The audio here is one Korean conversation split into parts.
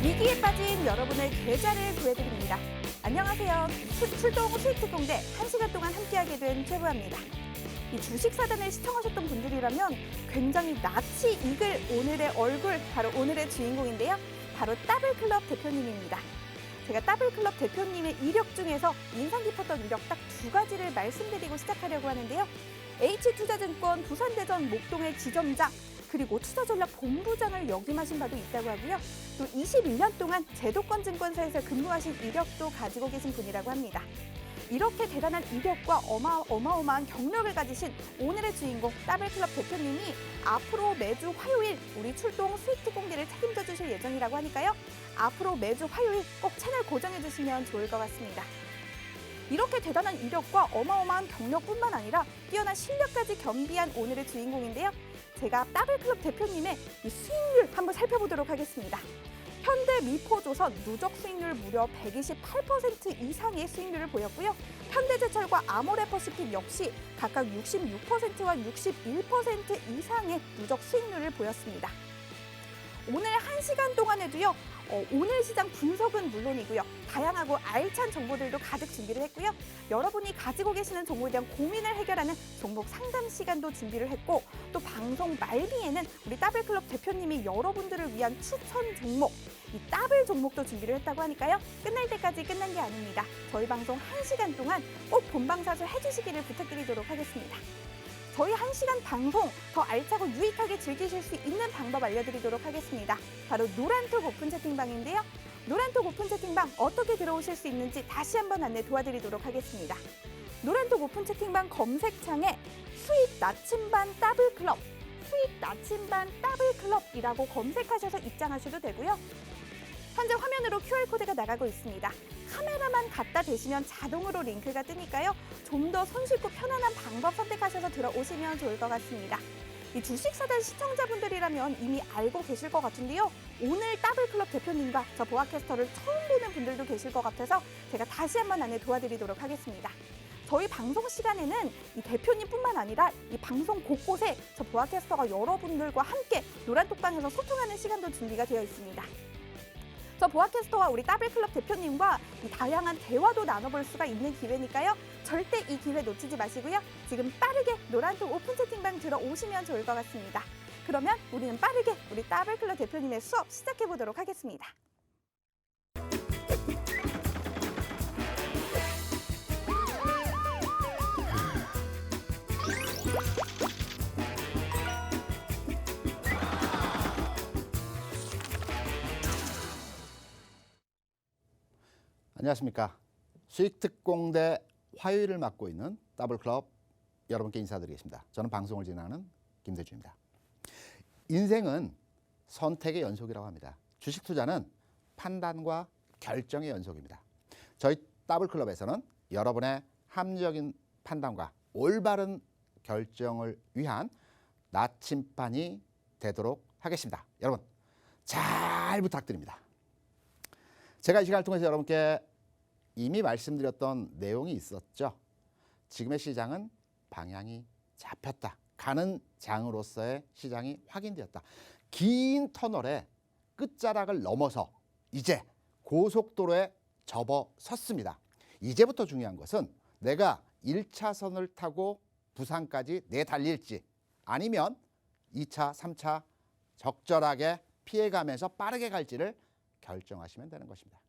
위기에 빠진 여러분의 계좌를 구해드립니다. 안녕하세요. 출동 스위트 공대 1시간 동안 함께하게 된 최부아입니다. 이 주식 사단을 시청하셨던 분들이라면 굉장히 낯이 익을 오늘의 얼굴, 바로 오늘의 주인공인데요. 바로 더블클럽 대표님입니다. 제가 더블클럽 대표님의 이력 중에서 인상 깊었던 이력 딱 두 가지를 말씀드리고 시작하려고 하는데요. H투자증권 부산대전 목동의 지점장, 그리고 투자전략 본부장을 역임하신 바도 있다고 하고요. 또 21년 동안 제도권 증권사에서 근무하신 이력도 가지고 계신 분이라고 합니다. 이렇게 대단한 이력과 어마어마한 경력을 가지신 오늘의 주인공 더블클럽 대표님이 앞으로 매주 화요일 우리 출동 스위트 공개를 책임져 주실 예정이라고 하니까요. 앞으로 매주 화요일 꼭 채널 고정해 주시면 좋을 것 같습니다. 이렇게 대단한 이력과 어마어마한 경력뿐만 아니라 뛰어난 실력까지 겸비한 오늘의 주인공인데요. 제가 더블클럽 대표님의 이 수익률 한번 살펴보도록 하겠습니다. 현대미포조선 누적 수익률 무려 128% 이상의 수익률을 보였고요. 현대제철과 아모레퍼시픽 역시 각각 66%와 61% 이상의 누적 수익률을 보였습니다. 오늘 1시간 동안에도요. 오늘 시장 분석은 물론이고요. 다양하고 알찬 정보들도 가득 준비를 했고요. 여러분이 가지고 계시는 종목에 대한 고민을 해결하는 종목 상담 시간도 준비를 했고, 또 방송 말미에는 우리 더블클럽 대표님이 여러분들을 위한 추천 종목, 이 더블 종목도 준비를 했다고 하니까요. 끝날 때까지 끝난 게 아닙니다. 저희 방송 1시간 동안 꼭 본방사수 해주시기를 부탁드리도록 하겠습니다. 저희 1시간 방송 더 알차고 유익하게 즐기실 수 있는 방법 알려드리도록 하겠습니다. 바로 노란톡 오픈 채팅방인데요. 노란톡 오픈 채팅방 어떻게 들어오실 수 있는지 다시 한번 안내 도와드리도록 하겠습니다. 노란톡 오픈 채팅방 검색창에 수익 나침반 더블클럽, 수익 나침반 더블클럽이라고 검색하셔서 입장하셔도 되고요. 현재 화면으로 QR코드가 나가고 있습니다. 카메라만 갖다 대시면 자동으로 링크가 뜨니까요. 좀 더 손쉽고 편안한 방법 선택하셔서 들어오시면 좋을 것 같습니다. 이 주식사단 시청자분들이라면 이미 알고 계실 것 같은데요. 오늘 더블클럽 대표님과 저 보아캐스터를 처음 보는 분들도 계실 것 같아서 제가 다시 한번 안내 도와드리도록 하겠습니다. 저희 방송 시간에는 이 대표님뿐만 아니라 이 방송 곳곳에 저 보아캐스터가 여러분들과 함께 노란톡방에서 소통하는 시간도 준비가 되어 있습니다. 저 보아캐스터와 우리 더블클럽 대표님과 이 다양한 대화도 나눠볼 수가 있는 기회니까요. 절대 이 기회 놓치지 마시고요. 지금 빠르게 노란톡 오픈 채팅방 들어오시면 좋을 것 같습니다. 그러면 우리는 빠르게 우리 더블클럽 대표님의 수업 시작해보도록 하겠습니다. 안녕하십니까. 수익특공대 화요일을 맡고 있는 더블클럽 여러분께 인사드리겠습니다. 저는 방송을 진행하는 김대주입니다. 인생은 선택의 연속이라고 합니다. 주식 투자는 판단과 결정의 연속입니다. 저희 더블클럽에서는 여러분의 합리적인 판단과 올바른 결정을 위한 나침반이 되도록 하겠습니다. 여러분 잘 부탁드립니다. 제가 이 시간을 통해서 여러분께 이미 말씀드렸던 내용이 있었죠. 지금의 시장은 방향이 잡혔다. 가는 장으로서의 시장이 확인되었다. 긴 터널의 끝자락을 넘어서 이제 고속도로에 접어섰습니다. 이제부터 중요한 것은 내가 1차선을 타고 부산까지 내달릴지 아니면 2차, 3차 적절하게 피해가면서 빠르게 갈지를 결정하시면 되는 것입니다.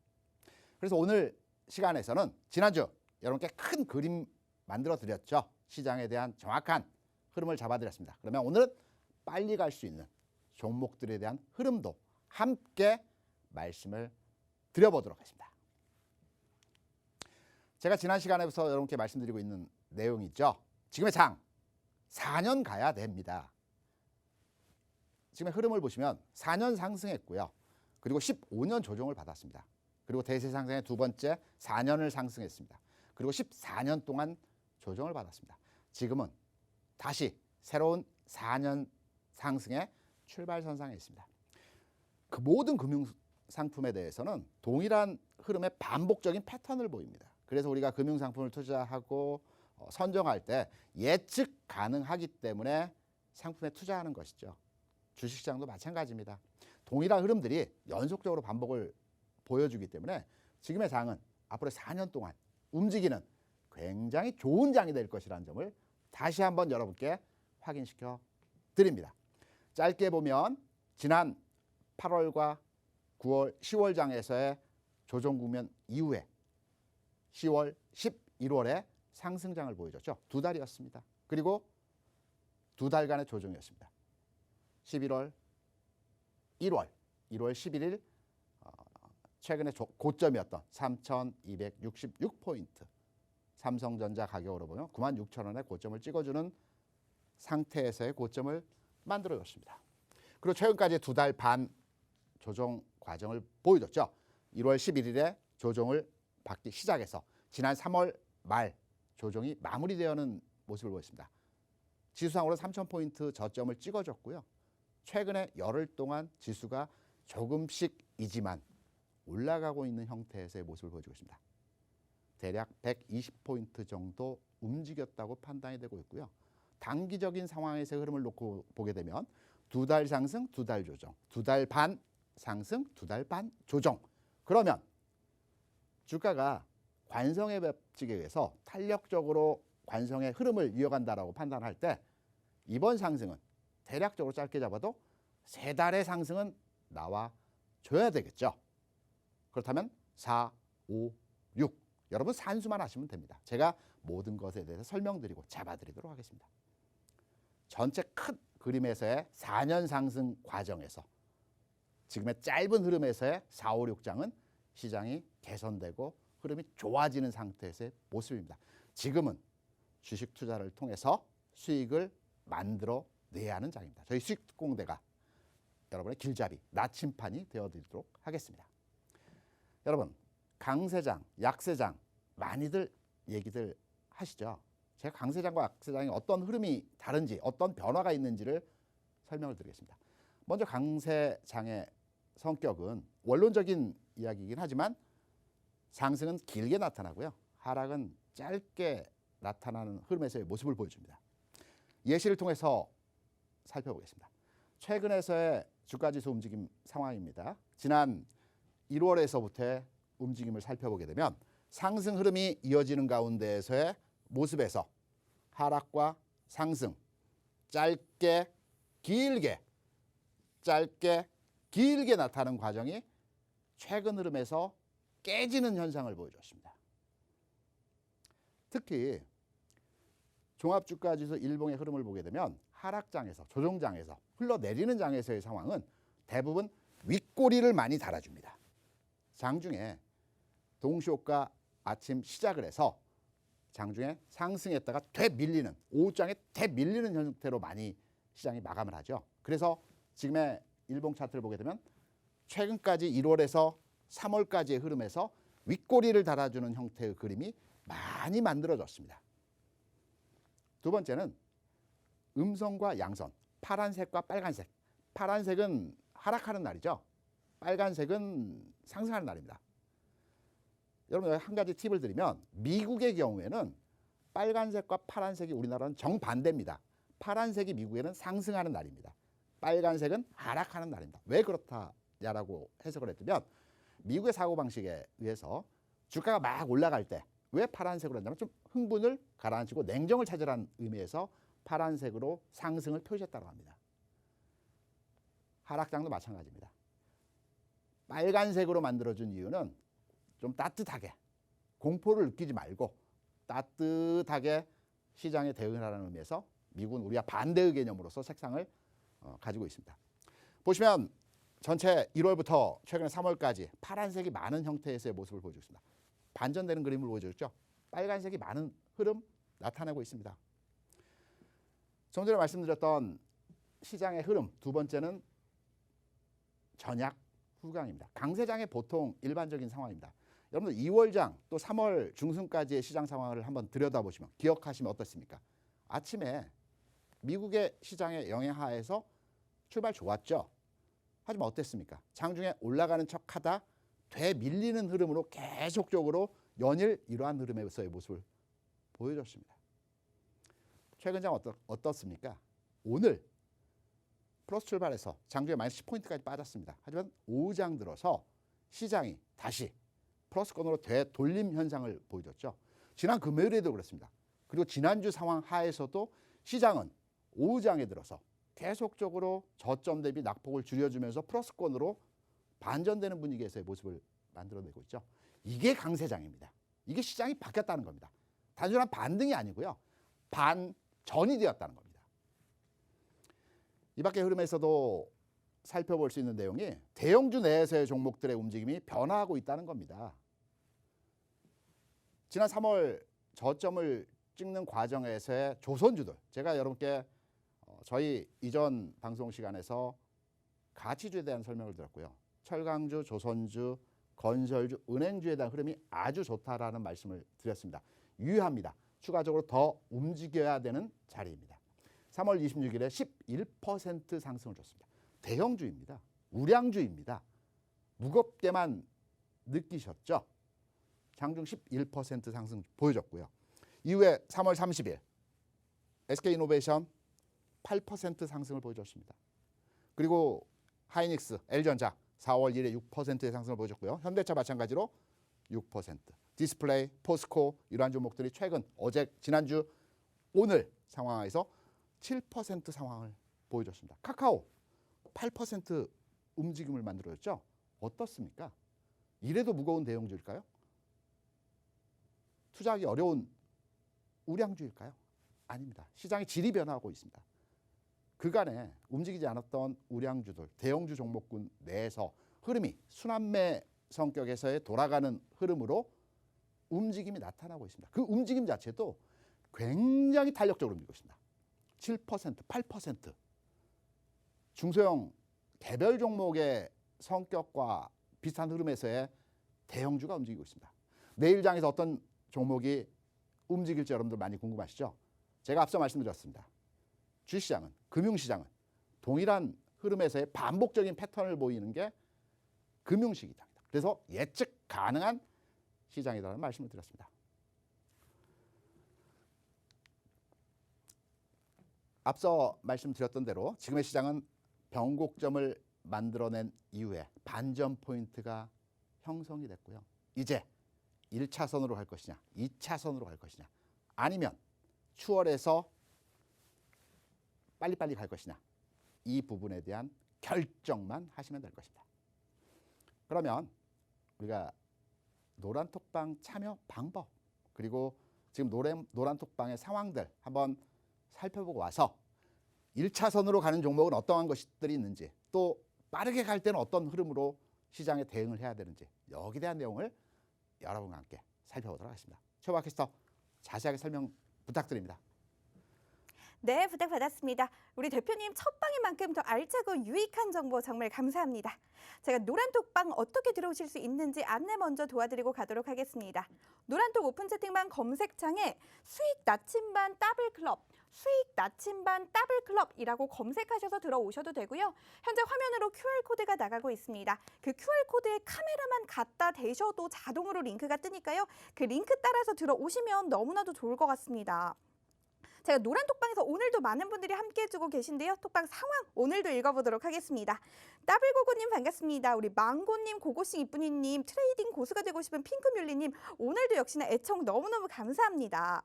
그래서 오늘 시간에서는 지난주 여러분께 큰 그림 만들어 드렸죠. 시장에 대한 정확한 흐름을 잡아 드렸습니다. 그러면 오늘은 빨리 갈 수 있는 종목들에 대한 흐름도 함께 말씀을 드려보도록 하겠습니다. 제가 지난 시간에부터 여러분께 말씀드리고 있는 내용이죠. 지금의 장 4년 가야 됩니다. 지금의 흐름을 보시면 4년 상승했고요. 그리고 15년 조정을 받았습니다. 그리고 대세 상승의 두 번째 4년을 상승했습니다. 그리고 14년 동안 조정을 받았습니다. 지금은 다시 새로운 4년 상승의 출발선상에 있습니다. 그 모든 금융 상품에 대해서는 동일한 흐름의 반복적인 패턴을 보입니다. 그래서 우리가 금융 상품을 투자하고 선정할 때 예측 가능하기 때문에 상품에 투자하는 것이죠. 주식시장도 마찬가지입니다. 동일한 흐름들이 연속적으로 반복을 보여주기 때문에 지금의 장은 앞으로 4년 동안 움직이는 굉장히 좋은 장이 될 것이라는 점을 다시 한번 여러분께 확인시켜 드립니다. 짧게 보면 지난 8월과 9월, 10월 장에서의 조정 국면 이후에 10월, 11월에 상승장을 보여줬죠. 2달이었습니다. 그리고 2달간의 조정이었습니다. 11월, 1월 11일 최근에 고점이었던 3,266포인트 삼성전자 가격으로 보면 96,000원의 고점을 찍어주는 상태에서의 고점을 만들어줬습니다. 그리고 최근까지 2달 반 조정 과정을 보여줬죠. 1월 11일에 조정을 받기 시작해서 지난 3월 말 조정이 마무리되어는 모습을 보였습니다. 지수상으로 3,000포인트 저점을 찍어줬고요. 최근에 열흘 동안 지수가 조금씩이지만 올라가고 있는 형태에서의 모습을 보여주고 있습니다. 대략 120포인트 정도 움직였다고 판단이 되고 있고요. 단기적인 상황에서의 흐름을 놓고 보게 되면 2달 상승, 2달 조정, 2달 반 상승, 2달 반 조정. 그러면 주가가 관성의 법칙에 의해서 탄력적으로 관성의 흐름을 이어간다라고 판단할 때 이번 상승은 대략적으로 짧게 잡아도 3달의 상승은 나와줘야 되겠죠. 그렇다면 4, 5, 6 여러분 산수만 하시면 됩니다. 제가 모든 것에 대해서 설명드리고 잡아드리도록 하겠습니다. 전체 큰 그림에서의 4년 상승 과정에서 지금의 짧은 흐름에서의 4, 5, 6장은 시장이 개선되고 흐름이 좋아지는 상태에서의 모습입니다. 지금은 주식 투자를 통해서 수익을 만들어 내야 하는 장입니다. 저희 수익 특공대가 여러분의 길잡이, 나침판이 되어드리도록 하겠습니다. 여러분, 강세장, 약세장 많이들 얘기들 하시죠. 제가 강세장과 약세장이 어떤 흐름이 다른지, 어떤 변화가 있는지를 설명을 드리겠습니다. 먼저 강세장의 성격은 원론적인 이야기이긴 하지만 상승은 길게 나타나고요. 하락은 짧게 나타나는 흐름에서의 모습을 보여줍니다. 예시를 통해서 살펴보겠습니다. 최근에서의 주가지수 움직임 상황입니다. 지난 1월에서부터의 움직임을 살펴보게 되면 상승 흐름이 이어지는 가운데에서의 모습에서 하락과 상승 짧게 길게 나타나는 과정이 최근 흐름에서 깨지는 현상을 보여줬습니다. 특히 종합주가지수 일봉의 흐름을 보게 되면 하락장에서 조정장에서 흘러내리는 장에서의 상황은 대부분 윗꼬리를 많이 달아줍니다. 장중에 동시호가 아침 시작을 해서 장중에 상승했다가 되밀리는 오후장에 되밀리는 형태로 많이 시장이 마감을 하죠. 그래서 지금의 일봉 차트를 보게 되면 최근까지 1월에서 3월까지의 흐름에서 윗꼬리를 달아주는 형태의 그림이 많이 만들어졌습니다. 두 번째는 음선과 양선, 파란색과 빨간색. 파란색은 하락하는 날이죠. 빨간색은 상승하는 날입니다. 여러분 한 가지 팁을 드리면 미국의 경우에는 빨간색과 파란색이 우리나라는 정반대입니다. 파란색이 미국에는 상승하는 날입니다. 빨간색은 하락하는 날입니다. 왜 그렇다냐라고 해석을 했더니 미국의 사고방식에 의해서 주가가 막 올라갈 때 왜 파란색으로 했냐면 좀 흥분을 가라앉히고 냉정을 찾으라는 의미에서 파란색으로 상승을 표시했다고 합니다. 하락장도 마찬가지입니다. 빨간색으로 만들어준 이유는 좀 따뜻하게 공포를 느끼지 말고 따뜻하게 시장에 대응하라는 의미에서 미국은 우리와 반대의 개념으로서 색상을 가지고 있습니다. 보시면 전체 1월부터 최근에 3월까지 파란색이 많은 형태에서의 모습을 보여주고 있습니다. 반전되는 그림을 보여줬죠. 빨간색이 많은 흐름 나타내고 있습니다. 좀 전에 말씀드렸던 시장의 흐름 두 번째는 전약 후강입니다. 강세장의 보통 일반적인 상황입니다. 여러분들 2월장 또 3월 중순까지의 시장 상황을 한번 들여다보시면 기억하시면 어떻습니까? 아침에 미국의 시장의 영향하에서 출발 좋았죠. 하지만 어땠습니까? 장중에 올라가는 척하다 되밀리는 흐름으로 계속적으로 연일 이러한 흐름에서의 모습을 보여줬습니다. 최근 장 어떻습니까? 오늘 플러스 출발해서 장중에 마이너스 10포인트까지 빠졌습니다. 하지만 오후장 들어서 시장이 다시 플러스권으로 되돌림 현상을 보여줬죠. 지난 금요일에도 그렇습니다. 그리고 지난주 상황 하에서도 시장은 오후장에 들어서 계속적으로 저점 대비 낙폭을 줄여주면서 플러스권으로 반전되는 분위기에서의 모습을 만들어내고 있죠. 이게 강세장입니다. 이게 시장이 바뀌었다는 겁니다. 단순한 반등이 아니고요. 반전이 되었다는 겁니다. 이 밖의 흐름에서도 살펴볼 수 있는 내용이 대형주 내에서의 종목들의 움직임이 변화하고 있다는 겁니다. 지난 3월 저점을 찍는 과정에서의 조선주들, 제가 여러분께 저희 이전 방송 시간에서 가치주에 대한 설명을 드렸고요. 철강주, 조선주, 건설주, 은행주에 대한 흐름이 아주 좋다라는 말씀을 드렸습니다. 유효합니다. 추가적으로 더 움직여야 되는 자리입니다. 3월 26일에 11% 상승을 줬습니다. 대형주입니다. 우량주입니다. 무겁게만 느끼셨죠? 장중 11% 상승 보여줬고요. 이후에 3월 30일 SK이노베이션 8% 상승을 보여줬습니다. 그리고 하이닉스, LG전자 4월 1일에 6%의 상승을 보여줬고요. 현대차 마찬가지로 6%. 디스플레이, 포스코 이러한 종목들이 최근 어제, 지난주, 오늘 상황에서 7% 상황을 보여줬습니다. 카카오 8% 움직임을 만들어줬죠. 어떻습니까? 이래도 무거운 대형주일까요? 투자하기 어려운 우량주일까요? 아닙니다. 시장의 질이 변화하고 있습니다. 그간에 움직이지 않았던 우량주들, 대형주 종목군 내에서 흐름이 순환매 성격에서의 돌아가는 흐름으로 움직임이 나타나고 있습니다. 그 움직임 자체도 굉장히 탄력적으로 움직이고 있습니다. 7%, 8%. 중소형 개별 종목의 성격과 비슷한 흐름에서의 대형주가 움직이고 있습니다. 내일장에서 어떤 종목이 움직일지 여러분들 많이 궁금하시죠? 제가 앞서 말씀드렸습니다. 주식시장은, 금융시장은 동일한 흐름에서의 반복적인 패턴을 보이는 게 금융시장입니다. 그래서 예측 가능한 시장이라는 말씀을 드렸습니다. 앞서 말씀드렸던 대로 지금의 시장은 변곡점을 만들어낸 이후에 반전 포인트가 형성이 됐고요. 이제 1차선으로 갈 것이냐, 2차선으로 갈 것이냐, 아니면 추월해서 빨리빨리 갈 것이냐, 이 부분에 대한 결정만 하시면 될 것입니다. 그러면 우리가 노란톡방 참여 방법, 그리고 지금 노란톡방의 상황들 한번 살펴보고 와서 1차선으로 가는 종목은 어떠한 것들이 있는지, 또 빠르게 갈 때는 어떤 흐름으로 시장에 대응을 해야 되는지, 여기에 대한 내용을 여러분과 함께 살펴보도록 하겠습니다. 최호박 캐스터, 자세하게 설명 부탁드립니다. 네, 부탁받았습니다. 우리 대표님 첫 방인 만큼 더 알차고 유익한 정보 정말 감사합니다. 제가 노란톡방 어떻게 들어오실 수 있는지 안내 먼저 도와드리고 가도록 하겠습니다. 노란톡 오픈 채팅방 검색창에 수익 나침반 더블클럽, 수익 나침반 더블클럽이라고 검색하셔서 들어오셔도 되고요. 현재 화면으로 QR코드가 나가고 있습니다. 그 QR코드에 카메라만 갖다 대셔도 자동으로 링크가 뜨니까요. 그 링크 따라서 들어오시면 너무나도 좋을 것 같습니다. 제가 노란 톡방에서 오늘도 많은 분들이 함께 해주고 계신데요. 톡방 상황 오늘도 읽어보도록 하겠습니다. 더블고고님 반갑습니다. 우리 망고님, 고고싱 이쁜이님, 트레이딩 고수가 되고 싶은 핑크뮬리님, 오늘도 역시나 애청 너무너무 감사합니다.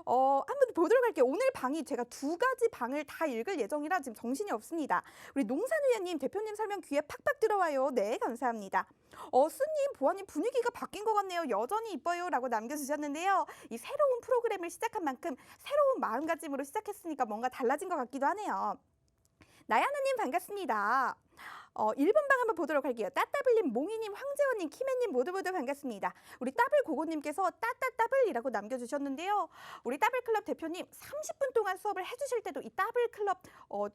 한번 보도록 할게요. 오늘 방이 제가 2가지 방을 다 읽을 예정이라 지금 정신이 없습니다. 우리 농산우야님, 대표님 설명 귀에 팍팍 들어와요. 네, 감사합니다. 수님, 보아님 분위기가 바뀐 것 같네요. 여전히 이뻐요 라고 남겨주셨는데요. 이 새로운 프로그램을 시작한 만큼 새로운 마음가짐으로 시작했으니까 뭔가 달라진 것 같기도 하네요. 나야나님 반갑습니다. 1번 방 한번 보도록 할게요. 따따블님, 몽이님, 황재원님, 키맨님 모두 반갑습니다. 우리 따블고고님께서 따따따블이라고 남겨주셨는데요. 우리 따블클럽 대표님 30분 동안 수업을 해주실 때도 이 따블클럽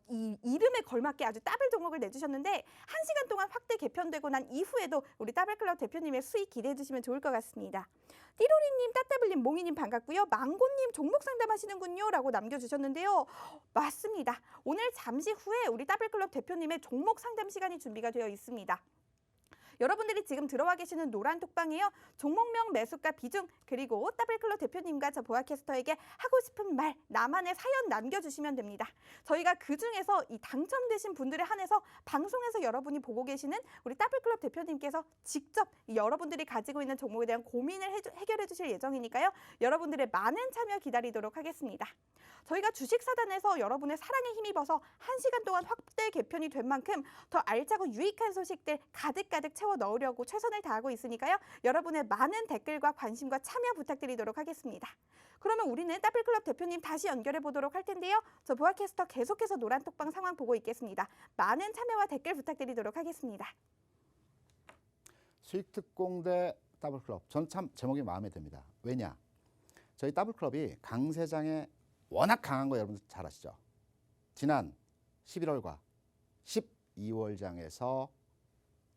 이 이름에 걸맞게 아주 따블 종목을 내주셨는데 1시간 동안 확대 개편되고 난 이후에도 우리 따블클럽 대표님의 수익 기대해 주시면 좋을 것 같습니다. 띠로리님, 따따블님, 몽이님 반갑고요. 망고님 종목 상담하시는군요 라고 남겨주셨는데요. 맞습니다. 오늘 잠시 후에 우리 따블클럽 대표님의 종목 상담 시간이 준비가 되어 있습니다. 여러분들이 지금 들어와 계시는 노란 톡방이요. 종목명, 매수가, 비중, 그리고 더블클럽 대표님과 저 보아캐스터에게 하고 싶은 말, 나만의 사연 남겨주시면 됩니다. 저희가 그중에서 이 당첨되신 분들에 한해서 방송에서 여러분이 보고 계시는 우리 더블클럽 대표님께서 직접 여러분들이 가지고 있는 종목에 대한 고민을 해결해 주실 예정이니까요. 여러분들의 많은 참여 기다리도록 하겠습니다. 저희가 주식사단에서 여러분의 사랑에 힘입어서 1시간 동안 확대 개편이 된 만큼 더 알차고 유익한 소식들 가득가득 채워 넣으려고 최선을 다하고 있으니까요. 여러분의 많은 댓글과 관심과 참여 부탁드리도록 하겠습니다. 그러면 우리는 더블클럽 대표님 다시 연결해 보도록 할 텐데요. 저 보아캐스터 계속해서 노란톡방 상황 보고 있겠습니다. 많은 참여와 댓글 부탁드리도록 하겠습니다. 수익특공대 더블클럽. 전 참 제목이 마음에 듭니다. 왜냐? 저희 더블클럽이 강세장에 워낙 강한 거 여러분들 잘 아시죠? 지난 11월과 12월장에서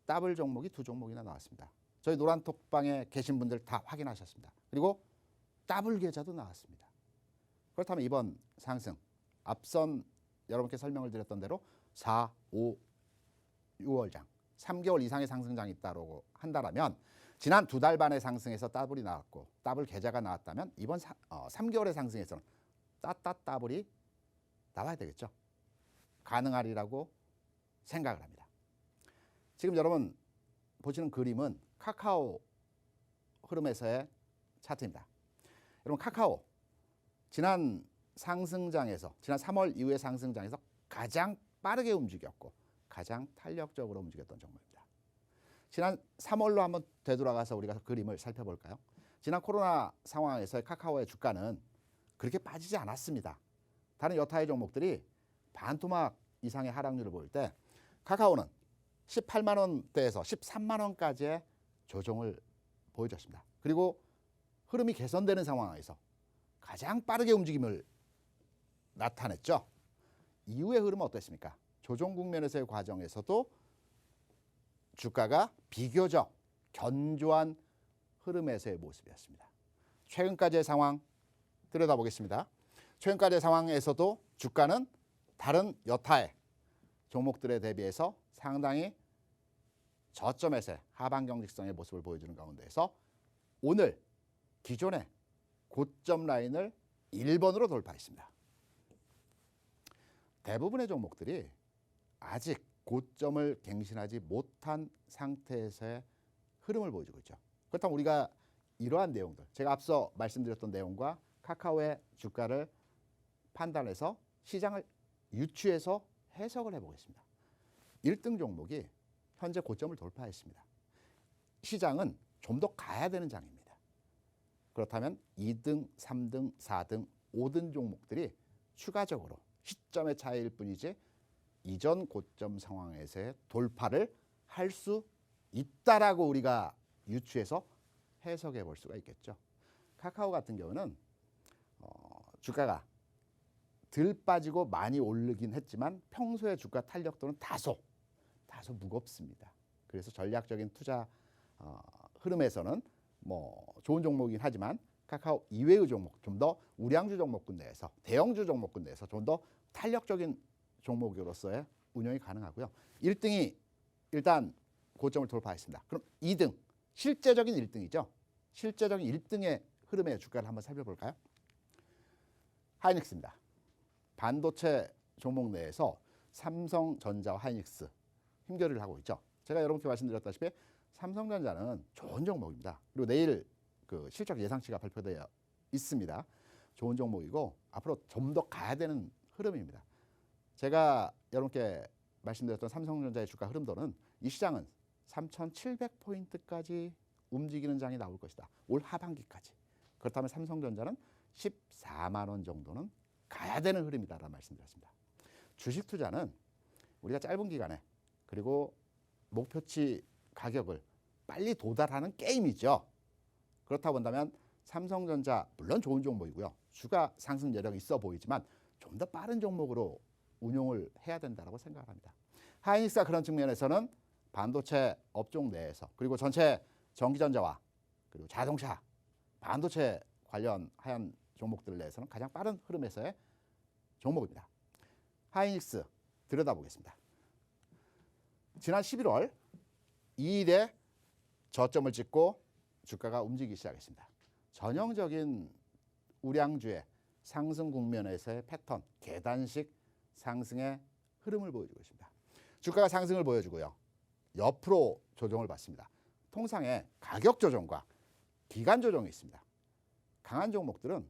더블 종목이 2종목이나 나왔습니다. 저희 노란톡방에 계신 분들 다 확인하셨습니다. 그리고 더블 계좌도 나왔습니다. 그렇다면 이번 상승, 앞선 여러분께 설명을 드렸던 대로 4, 5, 6월장 3개월 이상의 상승장이 있다고 한다면 지난 2달 반의 상승에서 더블이 나왔고 더블 계좌가 나왔다면 이번 3개월의 상승에서는 더블이 나와야 되겠죠. 가능하리라고 생각을 합니다. 지금 여러분 보시는 그림은 카카오 흐름에서의 차트입니다. 여러분 카카오 지난 상승장에서 지난 3월 이후의 상승장에서 가장 빠르게 움직였고 가장 탄력적으로 움직였던 종목입니다. 지난 3월로 한번 되돌아가서 우리가 그림을 살펴볼까요? 지난 코로나 상황에서의 카카오의 주가는 그렇게 빠지지 않았습니다. 다른 여타의 종목들이 반토막 이상의 하락률을 보일 때 카카오는 18만 원대에서 13만 원까지의 조정을 보여줬습니다. 그리고 흐름이 개선되는 상황에서 가장 빠르게 움직임을 나타냈죠. 이후의 흐름은 어땠습니까? 조정 국면에서의 과정에서도 주가가 비교적 견조한 흐름에서의 모습이었습니다. 최근까지의 상황 들여다보겠습니다. 최근까지의 상황에서도 주가는 다른 여타의 종목들에 대비해서 상당히 저점에서의 하방 경직성의 모습을 보여주는 가운데에서 오늘 기존의 고점 라인을 1번으로 돌파했습니다. 대부분의 종목들이 아직 고점을 갱신하지 못한 상태에서의 흐름을 보여주고 있죠. 그렇다면 우리가 이러한 내용들, 제가 앞서 말씀드렸던 내용과 카카오의 주가를 판단해서 시장을 유추해서 해석을 해보겠습니다. 1등 종목이 현재 고점을 돌파했습니다. 시장은 좀 더 가야 되는 장입니다. 그렇다면 2등, 3등, 4등, 5등 종목들이 추가적으로 시점의 차이일 뿐이지 이전 고점 상황에서의 돌파를 할 수 있다라고 우리가 유추해서 해석해 볼 수가 있겠죠. 카카오 같은 경우는 주가가 덜 빠지고 많이 오르긴 했지만 평소의 주가 탄력도는 다소 무겁습니다. 그래서 전략적인 투자 흐름에서는 뭐 좋은 종목이긴 하지만 카카오 이외의 종목, 좀 더 우량주 종목군 내에서 대형주 종목군 내에서 좀 더 탄력적인 종목으로서의 운영이 가능하고요. 1등이 일단 고점을 돌파했습니다. 그럼 2등, 실제적인 1등이죠. 실제적인 1등의 흐름의 주가를 한번 살펴볼까요? 하이닉스입니다. 반도체 종목 내에서 삼성전자와 하이닉스 힘겨루기를 하고 있죠. 제가 여러분께 말씀드렸다시피 삼성전자는 좋은 종목입니다. 그리고 내일 그 실적 예상치가 발표되어 있습니다. 좋은 종목이고 앞으로 좀 더 가야 되는 흐름입니다. 제가 여러분께 말씀드렸던 삼성전자의 주가 흐름도는 이 시장은 3,700포인트까지 움직이는 장이 나올 것이다. 올 하반기까지. 그렇다면 삼성전자는 14만 원 정도는 가야 되는 흐름이다라는 말씀드렸습니다. 주식 투자는 우리가 짧은 기간에 그리고 목표치 가격을 빨리 도달하는 게임이죠. 그렇다 본다면 삼성전자 물론 좋은 종목이고요. 주가 상승 여력이 있어 보이지만 좀 더 빠른 종목으로 운용을 해야 된다고 생각합니다. 하이닉스가 그런 측면에서는 반도체 업종 내에서 그리고 전체 전기전자와 그리고 자동차, 반도체 관련한 종목들 내에서는 가장 빠른 흐름에서의 종목입니다. 하이닉스 들여다보겠습니다. 지난 11월 2일에 저점을 찍고 주가가 움직이기 시작했습니다. 전형적인 우량주의 상승 국면에서의 패턴, 계단식 상승의 흐름을 보여주고 있습니다. 주가가 상승을 보여주고요. 옆으로 조정을 받습니다. 통상의 가격 조정과 기간 조정이 있습니다. 강한 종목들은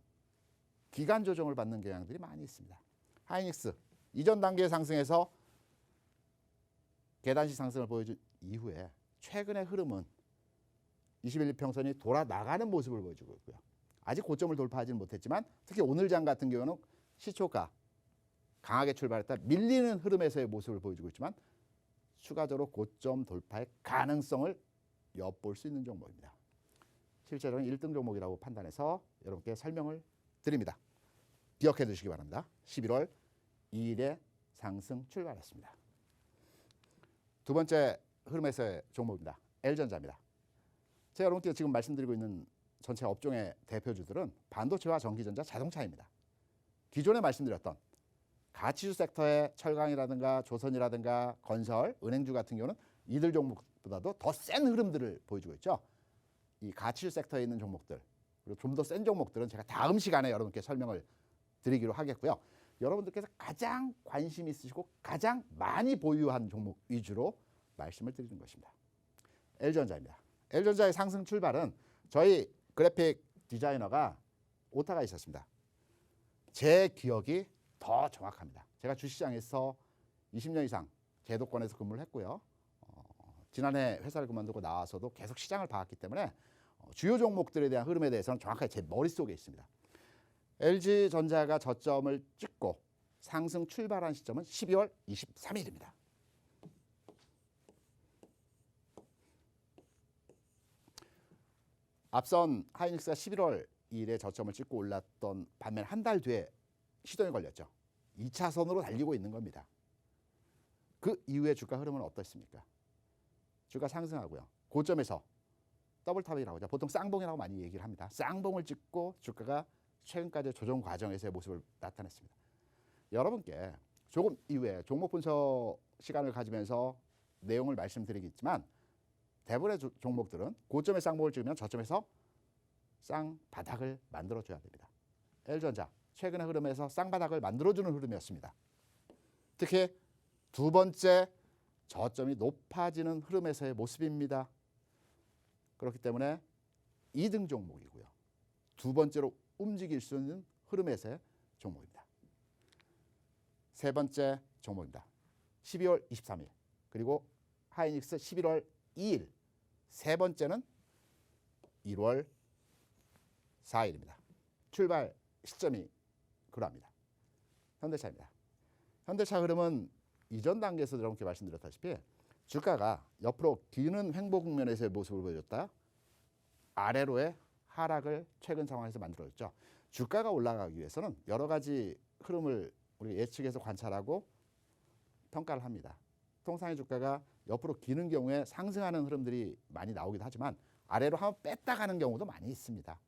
기간 조정을 받는 경향들이 많이 있습니다. 하이닉스 이전 단계의 상승에서 계단식 상승을 보여준 이후에 최근의 흐름은 21일평선이 돌아 나가는 모습을 보여주고 있고요. 아직 고점을 돌파하지는 못했지만 특히 오늘 장 같은 경우는 시초가 강하게 출발했다 밀리는 흐름에서의 모습을 보여주고 있지만 추가적으로 고점 돌파의 가능성을 엿볼 수 있는 종목입니다. 실제로는 1등 종목이라고 판단해서 여러분께 설명을 드립니다. 기억해 두시기 바랍니다. 11월 2일에 상승 출발했습니다. 두 번째 흐름에서의 종목입니다. L전자입니다. 제가 여러분께 지금 말씀드리고 있는 전체 업종의 대표주들은 반도체와 전기전자, 자동차입니다. 기존에 말씀드렸던 가치주 섹터의 철강이라든가 조선이라든가 건설, 은행주 같은 경우는 이들 종목보다도 더 센 흐름들을 보여주고 있죠. 이 가치주 섹터에 있는 종목들 그리고 좀 더 센 종목들은 제가 다음 시간에 여러분께 설명을 드리기로 하겠고요. 여러분들께서 가장 관심 있으시고 가장 많이 보유한 종목 위주로 말씀을 드리는 것입니다. L전자입니다. L전자의 상승 출발은 저희 그래픽 디자이너가 오타가 있었습니다. 제 기억이 더 정확합니다. 제가 주식시장에서 20년 이상 제도권에서 근무를 했고요. 지난해 회사를 그만두고 나와서도 계속 시장을 봐왔기 때문에 주요 종목들에 대한 흐름에 대해서는 정확하게 제 머릿속에 있습니다. LG전자가 저점을 찍고 상승 출발한 시점은 12월 23일입니다. 앞선 하이닉스가 11월 2일에 저점을 찍고 올랐던 반면 한 달 뒤에 시동이 걸렸죠. 2차선으로 달리고 있는 겁니다. 그 이후에 주가 흐름은 어떻습니까? 주가 상승하고요. 고점에서 더블탑이라고 하죠. 보통 쌍봉이라고 많이 얘기를 합니다. 쌍봉을 찍고 주가가 최근까지 조정 과정에서의 모습을 나타냈습니다. 여러분께 조금 이후에 종목 분석 시간을 가지면서 내용을 말씀드리겠지만 대부분의 종목들은 고점에 쌍봉을 찍으면 저점에서 쌍바닥을 만들어줘야 됩니다. L전자 최근의 흐름에서 쌍바닥을 만들어주는 흐름이었습니다. 특히 두 번째 저점이 높아지는 흐름에서의 모습입니다. 그렇기 때문에 2등 종목이고요. 두 번째로 움직일 수 있는 흐름에서의 종목입니다. 세 번째 종목입니다. 12월 23일 그리고 하이닉스 11월 2일 세 번째는 1월 4일입니다. 출발 시점이 그러합니다. 현대차입니다. 현대차 흐름은 이전 단계에서 여러분께 말씀드렸다시피 주가가 옆으로 기는 횡보 국면에서의 모습을 보여줬다. 아래로의 하락을 최근 상황에서 만들어줬죠. 주가가 올라가기 위해서는 여러 가지 흐름을 우리 예측해서 관찰하고 평가를 합니다. 통상의 주가가 옆으로 기는 경우에 상승하는 흐름들이 많이 나오기도 하지만 아래로 한번 뺐다 가는 경우도 많이 있습니다.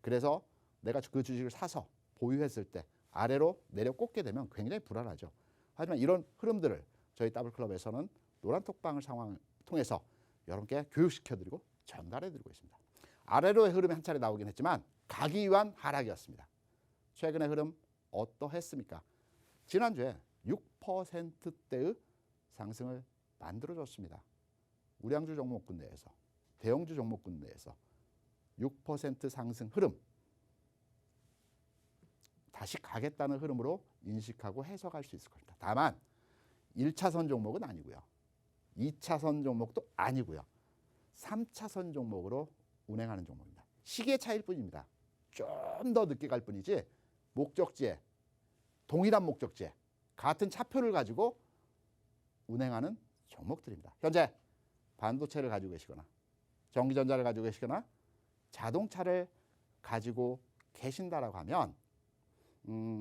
그래서 내가 그 주식을 사서 보유했을 때 아래로 내려 꽂게 되면 굉장히 불안하죠. 하지만 이런 흐름들을 저희 더블클럽에서는 노란톡방을 상황을 통해서 여러분께 교육시켜드리고 전달해드리고 있습니다. 아래로의 흐름이 한 차례 나오긴 했지만 가기 위한 하락이었습니다. 최근의 흐름 어떠했습니까? 지난주에 6%대의 상승을 만들어줬습니다. 우량주 종목군 내에서 대형주 종목군 내에서 6% 상승 흐름 다시 가겠다는 흐름으로 인식하고 해석할 수 있을 겁니다. 다만 1차선 종목은 아니고요. 2차선 종목도 아니고요. 3차선 종목으로 운행하는 종목입니다. 시기의 차이일 뿐입니다. 좀 더 늦게 갈 뿐이지 목적지에 동일한 목적지에 같은 차표를 가지고 운행하는 종목들입니다. 현재 반도체를 가지고 계시거나 전기전자를 가지고 계시거나 자동차를 가지고 계신다라고 하면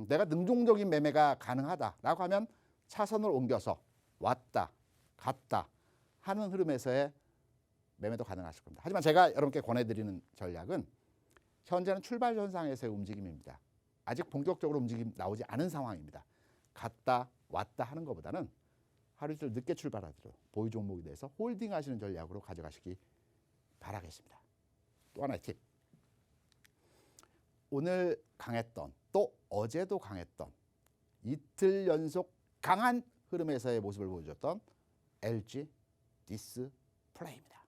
내가 능동적인 매매가 가능하다라고 하면 차선을 옮겨서 왔다 갔다 하는 흐름에서의 매매도 가능하실 겁니다. 하지만 제가 여러분께 권해드리는 전략은 현재는 출발 현상에서의 움직임입니다. 아직 본격적으로 움직임 나오지 않은 상황입니다. 갔다 왔다 하는 것보다는 하루 이틀 늦게 출발하도록 보유 종목에 대해서 홀딩하시는 전략으로 가져가시기 바라겠습니다. 또 하나의 팁. 오늘 강했던 또 어제도 강했던 이틀 연속 강한 흐름에서의 모습을 보여줬던 LG 디스플레이입니다.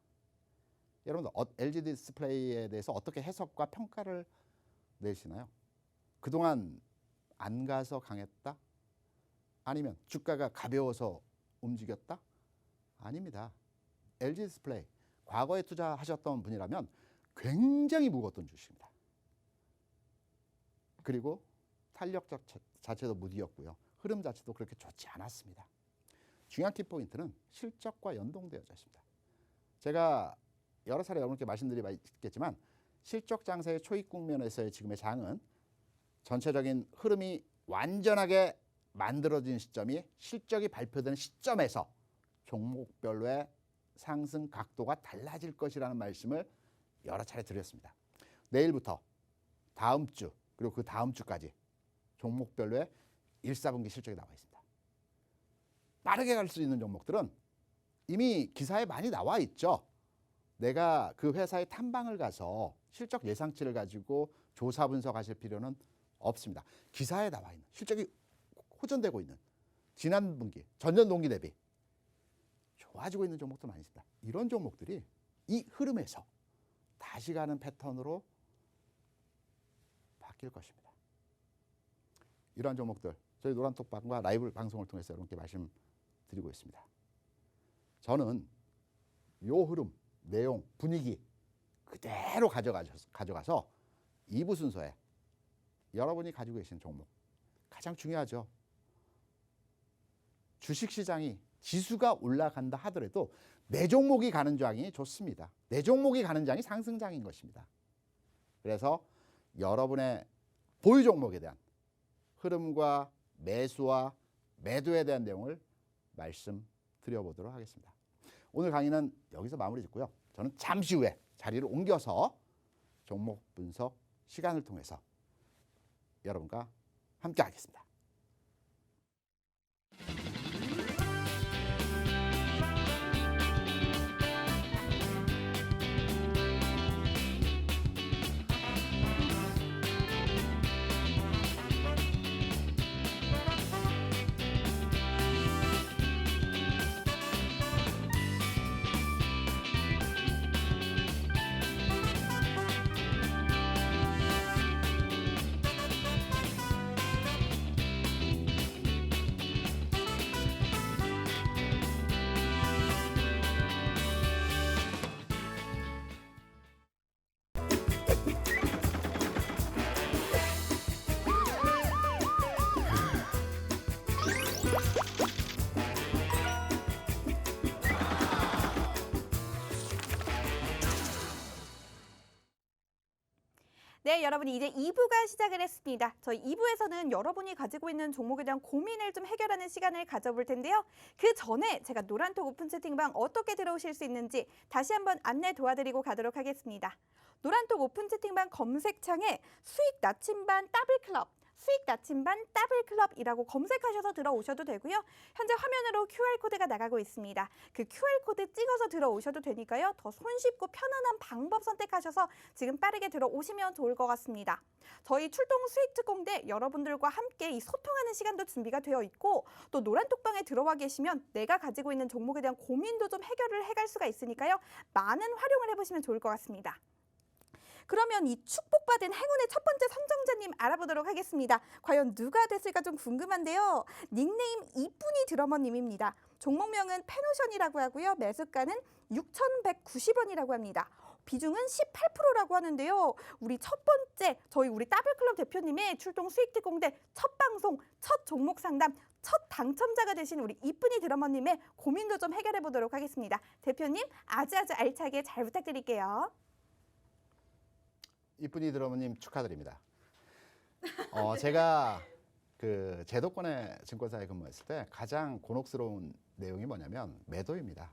여러분들 LG 디스플레이에 대해서 어떻게 해석과 평가를 내시나요? 그동안 안 가서 강했다? 아니면 주가가 가벼워서 움직였다? 아닙니다. LG 디스플레이 과거에 투자하셨던 분이라면 굉장히 무거웠던 주식입니다. 그리고 탄력 자체도 무디였고요. 흐름 자체도 그렇게 좋지 않았습니다. 중요한 키포인트는 실적과 연동되어져 있습니다. 제가 여러 차례 여러분께 말씀드리겠지만 실적 장세의 초입 국면에서의 지금의 장은 전체적인 흐름이 완전하게 만들어진 시점이 실적이 발표되는 시점에서 종목별로의 상승 각도가 달라질 것이라는 말씀을 여러 차례 드렸습니다. 내일부터 다음 주 그리고 그 다음 주까지 종목별로의 1, 4분기 실적이 나와 있습니다. 빠르게 갈 수 있는 종목들은 이미 기사에 많이 나와 있죠. 내가 그 회사에 탐방을 가서 실적 예상치를 가지고 조사 분석하실 필요는 없습니다. 기사에 나와 있는 실적이 호전되고 있는 지난 분기, 전년 동기 대비 좋아지고 있는 종목도 많이 있습니다. 이런 종목들이 이 흐름에서 다시 가는 패턴으로 바뀔 것입니다. 이러한 종목들 저희 노란톡방과 라이브 방송을 통해서 여러분께 말씀드리고 있습니다. 저는 이 흐름, 내용, 분위기 그대로 가져가서 2부 순서에 여러분이 가지고 계신 종목 가장 중요하죠. 주식시장이 지수가 올라간다 하더라도 내 종목이 가는 장이 좋습니다. 내 종목이 가는 장이 상승장인 것입니다. 그래서 여러분의 보유 종목에 대한 흐름과 매수와 매도에 대한 내용을 말씀드려보도록 하겠습니다. 오늘 강의는 여기서 마무리 짓고요. 저는 잠시 후에 자리를 옮겨서 종목 분석 시간을 통해서 여러분과 함께 하겠습니다. 네, 여러분이 이제 2부가 시작을 했습니다. 저희 2부에서는 여러분이 가지고 있는 종목에 대한 고민을 좀 해결하는 시간을 가져볼 텐데요. 그 전에 제가 노란톡 오픈 채팅방 어떻게 들어오실 수 있는지 다시 한번 안내 도와드리고 가도록 하겠습니다. 노란톡 오픈 채팅방 검색창에 수익 나침반 더블클럽, 수익 나침반 더블클럽이라고 검색하셔서 들어오셔도 되고요. 현재 화면으로 QR코드가 나가고 있습니다. 그 QR코드 찍어서 들어오셔도 되니까요. 더 손쉽고 편안한 방법 선택하셔서 지금 빠르게 들어오시면 좋을 것 같습니다. 저희 출동 수익 특공대 여러분들과 함께 이 소통하는 시간도 준비가 되어 있고 또 노란톡방에 들어와 계시면 내가 가지고 있는 종목에 대한 고민도 좀 해결을 해갈 수가 있으니까요. 많은 활용을 해보시면 좋을 것 같습니다. 그러면 이 축복받은 행운의 첫 번째 선정자님 알아보도록 하겠습니다. 과연 누가 됐을까 좀 궁금한데요. 닉네임 이쁜이 드러머님입니다. 종목명은 페노션이라고 하고요. 매수가는 6,190원이라고 합니다. 비중은 18%라고 하는데요. 우리 첫 번째 우리 더블클럽 대표님의 출동 수익특공대 첫 방송, 첫 종목 상담, 첫 당첨자가 되신 우리 이쁜이 드러머님의 고민도 좀 해결해 보도록 하겠습니다. 대표님 아주 알차게 잘 부탁드릴게요. 이쁜이 드러머님 축하드립니다. 제가 그 제도권의 증권사에 근무했을 때 가장 곤혹스러운 내용이 뭐냐면 매도입니다.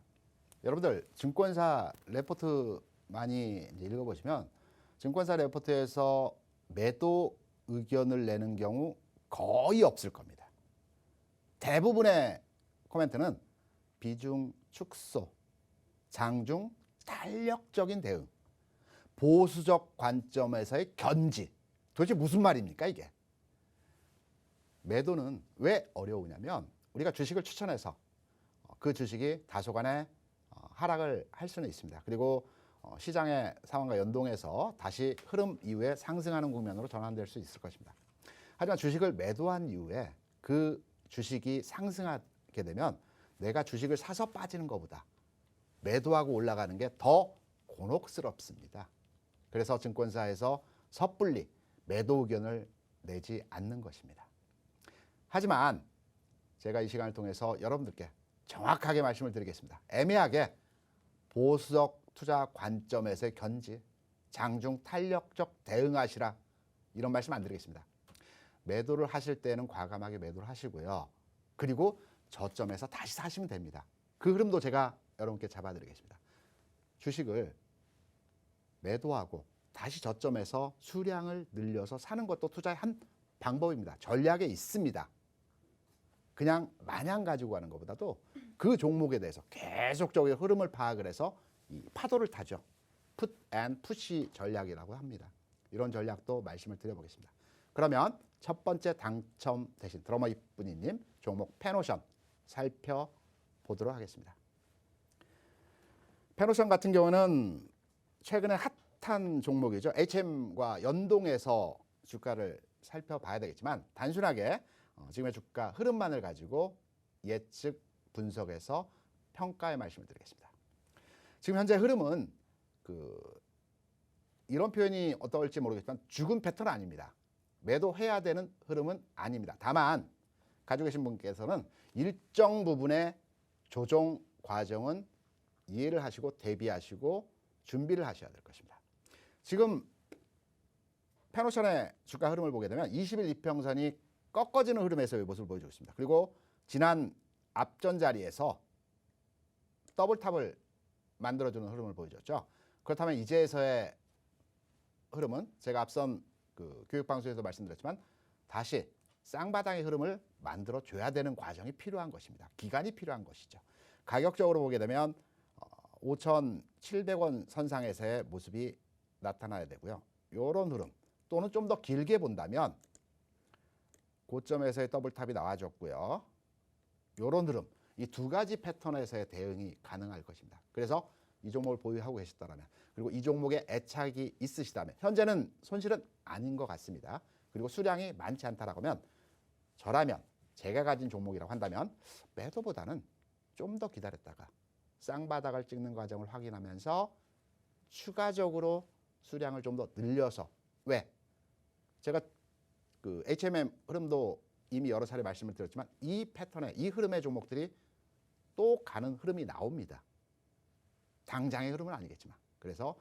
여러분들 증권사 레포트 많이 읽어보시면 증권사 레포트에서 매도 의견을 내는 경우 거의 없을 겁니다. 대부분의 코멘트는 비중 축소, 장중 탄력적인 대응, 보수적 관점에서의 견지. 도대체 무슨 말입니까 이게? 매도는 왜 어려우냐면 우리가 주식을 추천해서 그 주식이 다소간의 하락을 할 수는 있습니다. 그리고 시장의 상황과 연동해서 다시 흐름 이후에 상승하는 국면으로 전환될 수 있을 것입니다. 하지만 주식을 매도한 이후에 그 주식이 상승하게 되면 내가 주식을 사서 빠지는 것보다 매도하고 올라가는 게 더 곤혹스럽습니다. 그래서 증권사에서 섣불리 매도 의견을 내지 않는 것입니다. 하지만 제가 이 시간을 통해서 여러분들께 정확하게 말씀을 드리겠습니다. 애매하게 보수적 투자 관점에서의 견지, 장중 탄력적 대응하시라 이런 말씀 안 드리겠습니다. 매도를 하실 때는 과감하게 매도를 하시고요. 그리고 저점에서 다시 사시면 됩니다. 그 흐름도 제가 여러분께 잡아드리겠습니다. 주식을 매도하고 다시 저점에서 수량을 늘려서 사는 것도 투자의 한 방법입니다. 전략에 있습니다. 그냥 마냥 가지고 가는 것보다도 그 종목에 대해서 계속적인 흐름을 파악을 해서 이 파도를 타죠. 풋 앤 푸시 전략이라고 합니다. 이런 전략도 말씀을 드려보겠습니다. 그러면 첫 번째 당첨되신 드러머 이쁜이님 종목 페노션 살펴보도록 하겠습니다. 페노션 같은 경우는 최근에 핫한 종목이죠. HM과 연동해서 주가를 살펴봐야 되겠지만 단순하게 지금의 주가 흐름만을 가지고 예측 분석해서 평가의 말씀을 드리겠습니다. 지금 현재 흐름은 이런 표현이 어떨지 모르겠지만 죽은 패턴은 아닙니다. 매도해야 되는 흐름은 아닙니다. 다만 가지고 계신 분께서는 일정 부분의 조정 과정은 이해를 하시고 대비하시고 준비를 하셔야 될 것입니다. 지금 페노션의 주가 흐름을 보게 되면 20일 이평선이 꺾어지는 흐름에서의 모습을 보여주고 있습니다. 그리고 지난 앞전 자리에서 더블탑을 만들어주는 흐름을 보여줬죠. 그렇다면 이제에서의 흐름은 제가 앞선 교육방송에서 말씀드렸지만 다시 쌍바닥의 흐름을 만들어줘야 되는 과정이 필요한 것입니다. 기간이 필요한 것이죠. 가격적으로 보게 되면 5,700원 선상에서의 모습이 나타나야 되고요. 이런 흐름 또는 좀 더 길게 본다면 고점에서의 더블탑이 나와줬고요. 이런 흐름, 이 두 가지 패턴에서의 대응이 가능할 것입니다. 그래서 이 종목을 보유하고 계시다면 그리고 이 종목에 애착이 있으시다면 현재는 손실은 아닌 것 같습니다. 그리고 수량이 많지 않다라고 하면 저라면 제가 가진 종목이라고 한다면 매도보다는 좀 더 기다렸다가 쌍바닥을 찍는 과정을 확인하면서 추가적으로 수량을 좀 더 늘려서 왜? 제가 HMM 흐름도 이미 여러 차례 말씀을 드렸지만 이 패턴의 이 흐름의 종목들이 또 가는 흐름이 나옵니다. 당장의 흐름은 아니겠지만 그래서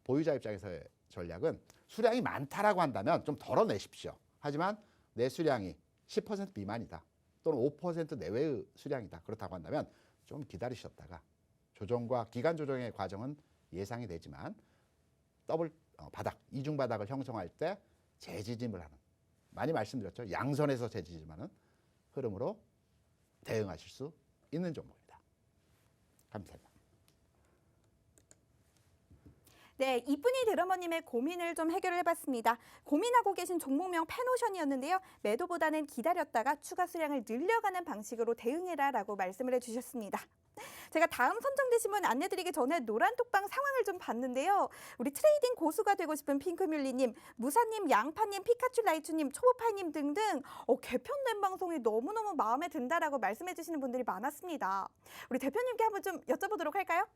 보유자 입장에서의 전략은 수량이 많다라고 한다면 좀 덜어내십시오. 하지만 내 수량이 10% 미만이다 또는 5% 내외의 수량이다 그렇다고 한다면 좀 기다리셨다가 조정과 기간 조정의 과정은 예상이 되지만 더블 바닥, 이중 바닥을 형성할 때 재지짐을 하는 많이 말씀드렸죠. 양선에서 재지짐하는 흐름으로 대응하실 수 있는 종목입니다. 감사합니다. 네, 이쁜이 드러머님의 고민을 좀 해결해봤습니다. 고민하고 계신 종목명 페노션이었는데요. 매도보다는 기다렸다가 추가 수량을 늘려가는 방식으로 대응해라라고 말씀을 해주셨습니다. 제가 다음 선정되신 분 안내드리기 전에 노란톡방 상황을 좀 봤는데요. 우리 트레이딩 고수가 되고 싶은 핑크뮬리님, 무사님, 양파님, 피카츄 라이츄님, 초보파님 등등 개편된 방송이 너무너무 마음에 든다라고 말씀해 주시는 분들이 많았습니다. 우리 대표님께 한번 좀 여쭤보도록 할까요?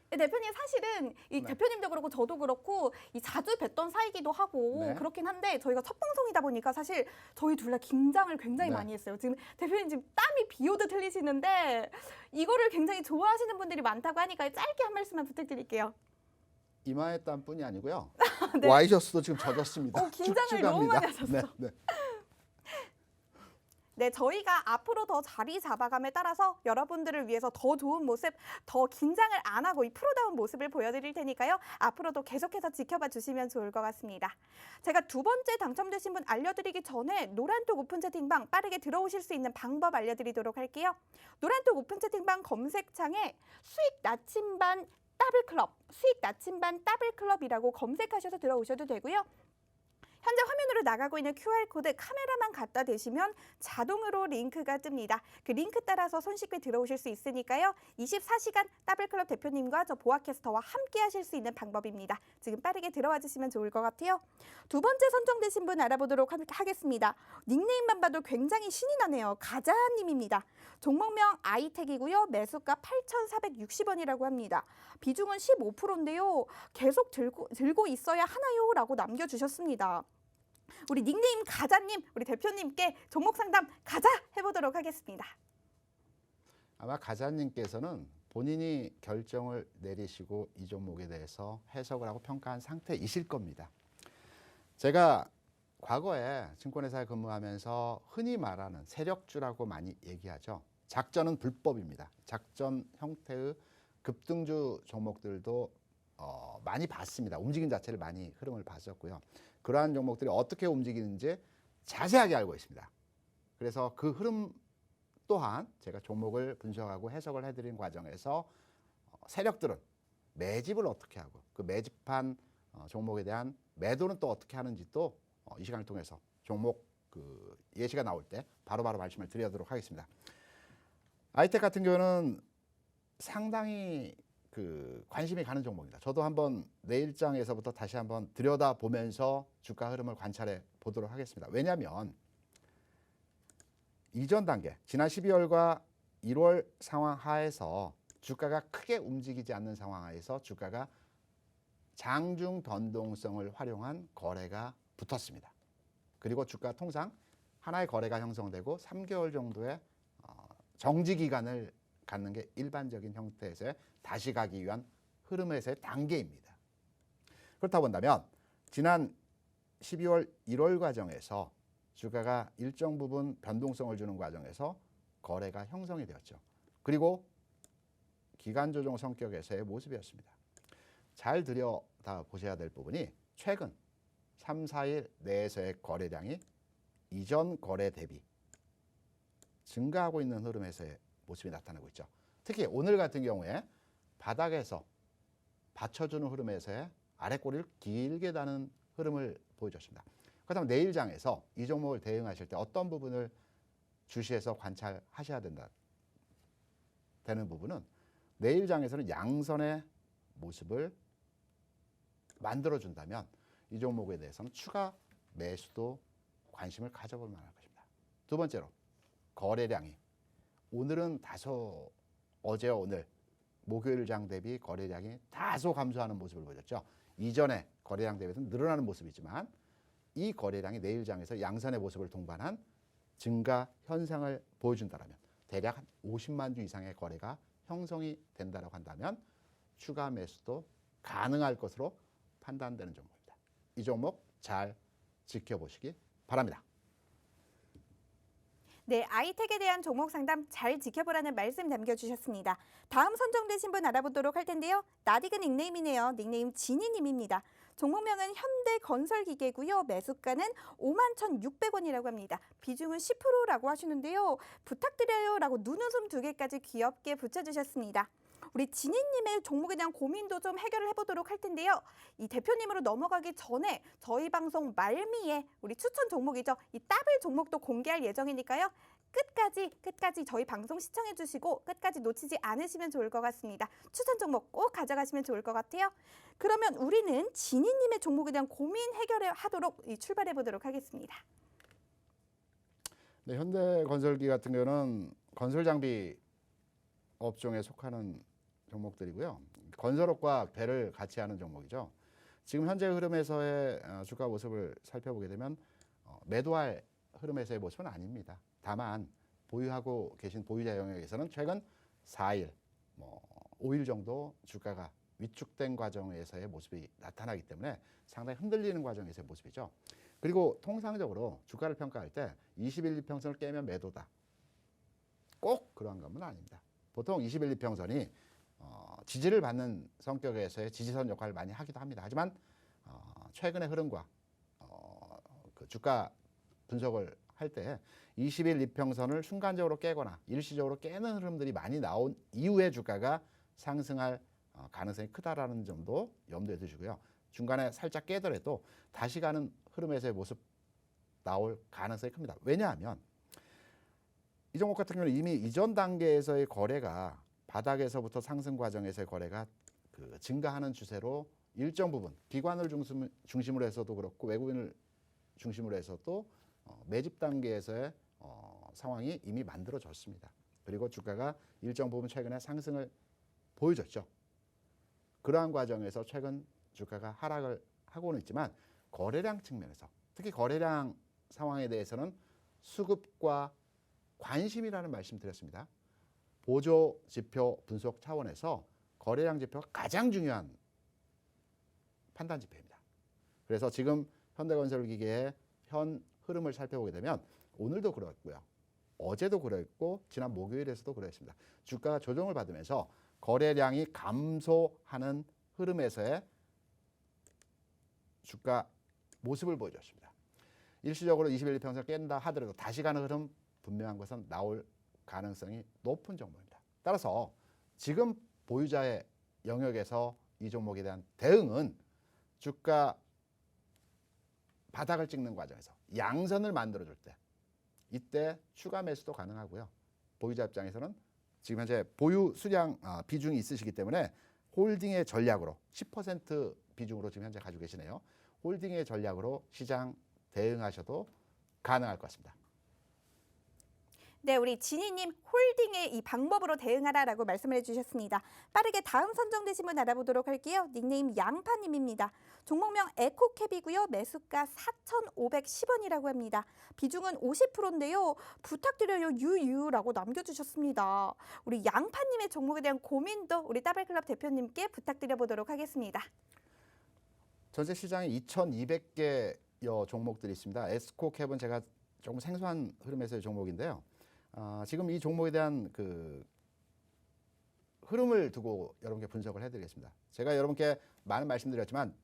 네, 대표님 사실은 이 네. 대표님도 그렇고 저도 그렇고 이 자주 뵀던 사이기도 하고 네. 그렇긴 한데 저희가 첫 방송이다 보니까 사실 저희 둘 다 긴장을 굉장히 네. 많이 했어요. 지금 대표님 지금 땀이 비오듯 흘리시는데 이거를 굉장히 좋아하시는 분들이 많다고 하니까 짧게 한 말씀만 부탁드릴게요. 이마에 땀뿐이 아니고요. 네. 와이셔츠도 지금 젖었습니다. 긴장을 너무 많이 하셨어. 네. 네, 저희가 앞으로 더 자리 잡아감에 따라서 여러분들을 위해서 더 좋은 모습, 더 긴장을 안 하고 이 프로다운 모습을 보여드릴 테니까요. 앞으로도 계속해서 지켜봐 주시면 좋을 것 같습니다. 제가 두 번째 당첨되신 분 알려드리기 전에 노란톡 오픈 채팅방 빠르게 들어오실 수 있는 방법 알려드리도록 할게요. 노란톡 오픈 채팅방 검색창에 수익 나침반 더블클럽, 수익 나침반 더블클럽이라고 검색하셔서 들어오셔도 되고요. 현재 화면으로 나가고 있는 QR코드 카메라만 갖다 대시면 자동으로 링크가 뜹니다. 그 링크 따라서 손쉽게 들어오실 수 있으니까요. 24시간 더블클럽 대표님과 저 보아캐스터와 함께 하실 수 있는 방법입니다. 지금 빠르게 들어와 주시면 좋을 것 같아요. 두 번째 선정되신 분 알아보도록 하겠습니다. 닉네임만 봐도 굉장히 신이 나네요. 가자님입니다. 종목명 아이텍이고요. 매수가 8,460원이라고 합니다. 비중은 15%인데요. 계속 들고 있어야 하나요? 라고 남겨주셨습니다. 우리 닉네임 가자님, 우리 대표님께 종목 상담 가자 해보도록 하겠습니다. 아마 가자님께서는 본인이 결정을 내리시고 이 종목에 대해서 해석을 하고 평가한 상태이실 겁니다. 제가 과거에 증권회사에 근무하면서 흔히 말하는 세력주라고 많이 얘기하죠. 작전은 불법입니다. 작전 형태의 급등주 종목들도 많이 봤습니다. 움직임 자체를 많이 흐름을 봤었고요. 그러한 종목들이 어떻게 움직이는지 자세하게 알고 있습니다. 그래서 그 흐름 또한 제가 종목을 분석하고 해석을 해드린 과정에서 세력들은 매집을 어떻게 하고 그 매집한 종목에 대한 매도는 또 어떻게 하는지 또 이 시간을 통해서 종목 그 예시가 나올 때 바로바로 말씀을 드리도록 하겠습니다. 아이텍 같은 경우는 상당히 그 관심이 가는 종목입니다. 저도 한번 내일장에서부터 다시 한번 들여다보면서 주가 흐름을 관찰해 보도록 하겠습니다. 왜냐하면 이전 단계 지난 12월과 1월 상황 하에서 주가가 크게 움직이지 않는 상황 하에서 주가가 장중 변동성을 활용한 거래가 붙었습니다. 그리고 주가 통상 하나의 거래가 형성되고 3개월 정도의 정지 기간을 갖는 게 일반적인 형태에서 다시 가기 위한 흐름에서의 단계입니다. 그렇다 본다면 지난 12월 1월 과정에서 주가가 일정 부분 변동성을 주는 과정에서 거래가 형성이 되었죠. 그리고 기간 조정 성격에서의 모습이었습니다. 잘 들여다 보셔야 될 부분이 최근 3, 4일 내에서의 거래량이 이전 거래 대비 증가하고 있는 흐름에서의 모습이 나타나고 있죠. 특히 오늘 같은 경우에 바닥에서 받쳐주는 흐름에서의 아래꼬리를 길게 다는 흐름을 보여줬습니다. 그렇다면 내일장에서 이 종목을 대응하실 때 어떤 부분을 주시해서 관찰하셔야 되는 부분은 내일장에서는 양선의 모습을 만들어준다면 이 종목에 대해서는 추가 매수도 관심을 가져볼 만할 것입니다. 두 번째로 거래량이 오늘은 다소 어제 오늘 목요일장 대비 거래량이 다소 감소하는 모습을 보였죠. 이전에 거래량 대비해서 늘어나는 모습이지만 이 거래량이 내일장에서 양선의 모습을 동반한 증가 현상을 보여준다면 대략 한 50만 주 이상의 거래가 형성이 된다고 한다면 추가 매수도 가능할 것으로 판단되는 종목입니다. 이 종목 잘 지켜보시기 바랍니다. 네, 아이텍에 대한 종목 상담 잘 지켜보라는 말씀 남겨주셨습니다. 다음 선정되신 분 알아보도록 할 텐데요. 나디그 닉네임이네요. 닉네임 지니님입니다. 종목명은 현대건설기계고요. 매수가는 51,600원이라고 합니다. 비중은 10%라고 하시는데요. 부탁드려요 라고 눈웃음 2개까지 귀엽게 붙여주셨습니다. 우리 지니님의 종목에 대한 고민도 좀 해결을 해보도록 할 텐데요. 이 대표님으로 넘어가기 전에 저희 방송 말미에 우리 추천 종목이죠. 이 더블 종목도 공개할 예정이니까요. 끝까지 저희 방송 시청해 주시고 끝까지 놓치지 않으시면 좋을 것 같습니다. 추천 종목 꼭 가져가시면 좋을 것 같아요. 그러면 우리는 지니님의 종목에 대한 고민 해결하도록 출발해 보도록 하겠습니다. 네, 현대건설기 같은 경우는 건설장비 업종에 속하는 종목들이고요. 건설업과 배를 같이 하는 종목이죠. 지금 현재 흐름에서의 주가 모습을 살펴보게 되면 매도할 흐름에서의 모습은 아닙니다. 다만 보유하고 계신 보유자 영역에서는 최근 4일, 5일 정도 주가가 위축된 과정에서의 모습이 나타나기 때문에 상당히 흔들리는 과정에서의 모습이죠. 그리고 통상적으로 주가를 평가할 때 21이평선을 깨면 매도다. 꼭 그러한 것은 아닙니다. 보통 21이평선이 지지를 받는 성격에서의 지지선 역할을 많이 하기도 합니다. 하지만 최근의 흐름과 그 주가 분석을 할 때 21이평선을 순간적으로 깨거나 일시적으로 깨는 흐름들이 많이 나온 이후에 주가가 상승할 가능성이 크다라는 점도 염두에 두시고요. 중간에 살짝 깨더라도 다시 가는 흐름에서의 모습 나올 가능성이 큽니다. 왜냐하면 이 종목 같은 경우는 이미 이전 단계에서의 거래가 바닥에서부터 상승 과정에서의 거래가 증가하는 추세로 일정 부분 기관을 중심으로 해서도 그렇고 외국인을 중심으로 해서도 매집 단계에서의 상황이 이미 만들어졌습니다. 그리고 주가가 일정 부분 최근에 상승을 보여줬죠. 그러한 과정에서 최근 주가가 하락을 하고는 있지만 거래량 측면에서 특히 거래량 상황에 대해서는 수급과 관심이라는 말씀 드렸습니다. 보조 지표 분석 차원에서 거래량 지표가 가장 중요한 판단 지표입니다. 그래서 지금 현대건설기계의 현 흐름을 살펴보게 되면 오늘도 그렇고요. 어제도 그랬고 지난 목요일에서도 그랬습니다. 주가가 조정을 받으면서 거래량이 감소하는 흐름에서의 주가 모습을 보여줬습니다. 일시적으로 21평선을 깬다 하더라도 다시 가는 흐름 분명한 것은 나올 가능성이 높은 종목입니다. 따라서 지금 보유자의 영역에서 이 종목에 대한 대응은 주가 바닥을 찍는 과정에서 양선을 만들어줄 때 이때 추가 매수도 가능하고요. 보유자 입장에서는 지금 현재 보유 수량 비중이 있으시기 때문에 홀딩의 전략으로 10% 비중으로 지금 현재 가지고 계시네요. 홀딩의 전략으로 시장 대응하셔도 가능할 것 같습니다. 네, 우리 진희님 홀딩의 이 방법으로 대응하라라고 말씀을 해주셨습니다. 빠르게 다음 선정되신 분 알아보도록 할게요. 닉네임 양파님입니다. 종목명 에코캡이고요. 매수가 4,510원이라고 합니다. 비중은 50%인데요. 부탁드려요 유유라고 남겨주셨습니다. 우리 양파님의 종목에 대한 고민도 우리 따블클럽 대표님께 부탁드려 보도록 하겠습니다. 전체 시장에 2,200개여 종목들이 있습니다. 에코캡은 제가 조금 생소한 흐름에서의 종목인데요. 지금 이 종목에 대한 흐름을 두고 여러분께 분석을 해드리겠습니다. 제가 여러분께 많은 말씀드렸지만